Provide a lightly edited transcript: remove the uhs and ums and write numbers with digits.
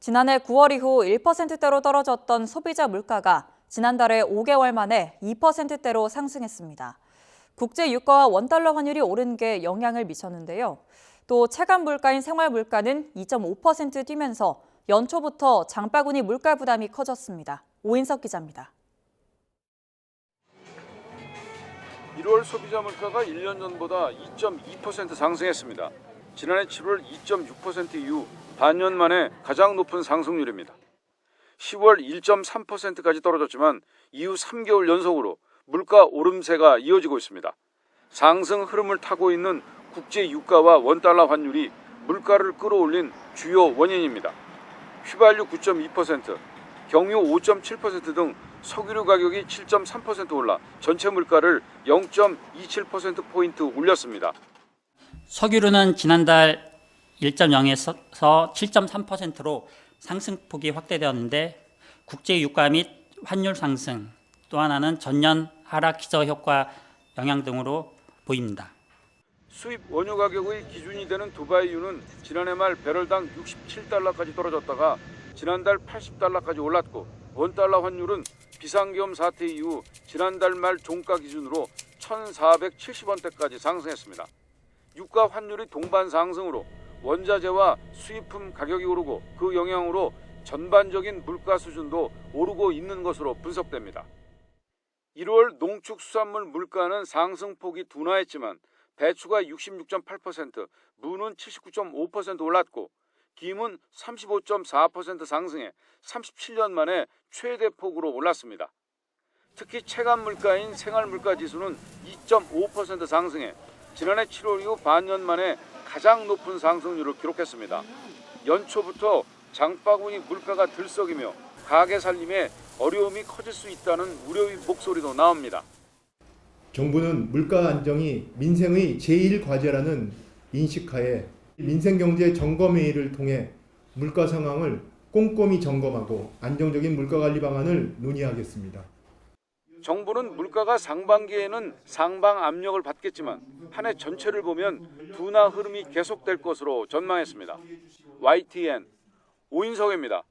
지난해 9월 이후 1%대로 떨어졌던 소비자 물가가 지난달에 5개월 만에 2%대로 상승했습니다. 국제 유가와 원달러 환율이 오른 게 영향을 미쳤는데요. 또 체감 물가인 생활 물가는 2.5% 뛰면서 연초부터 장바구니 물가 부담이 커졌습니다. 오인석 기자입니다. 1월 소비자 물가가 1년 전보다 2.2% 상승했습니다. 지난해 7월 2.6% 이후 반년 만에 가장 높은 상승률입니다. 10월 1.3%까지 떨어졌지만 이후 3개월 연속으로 물가 오름세가 이어지고 있습니다. 상승 흐름을 타고 있는 국제 유가와 원달러 환율이 물가를 끌어올린 주요 원인입니다. 휘발유 9.2%, 경유 5.7% 등 석유류 가격이 7.3% 올라 전체 물가를 0.27%포인트 올렸습니다. 석유류는 지난달 1.0에서 7.3%로 상승폭이 확대되었는데 국제 유가 및 환율 상승, 또 하나는 전년 하락 기저 효과 영향 등으로 보입니다. 수입 원유 가격의 기준이 되는 두바이유는 지난해 말 배럴당 67달러까지 떨어졌다가 지난달 80달러까지 올랐고 원달러 환율은 비상계엄 사태 이후 지난달 말 종가 기준으로 1,470원대까지 상승했습니다. 유가 환율이 동반 상승으로 원자재와 수입품 가격이 오르고 그 영향으로 전반적인 물가 수준도 오르고 있는 것으로 분석됩니다. 1월 농축수산물 물가는 상승폭이 둔화했지만 배추가 66.8%, 무는 79.5% 올랐고 김은 35.4% 상승해 37년 만에 최대폭으로 올랐습니다. 특히 체감 물가인 생활 물가 지수는 2.5% 상승해 지난해 7월 이후 반년 만에 가장 높은 상승률을 기록했습니다. 연초부터 장바구니 물가가 들썩이며 가게 살림에 어려움이 커질 수 있다는 우려의 목소리도 나옵니다. 정부는 물가 안정이 민생의 제1과제라는 인식하에 민생경제 점검회의를 통해 물가 상황을 꼼꼼히 점검하고 안정적인 물가 관리 방안을 논의하겠습니다. 정부는 물가가 상반기에는 상방 압력을 받겠지만 한 해 전체를 보면 둔화 흐름이 계속될 것으로 전망했습니다. YTN 오인석입니다.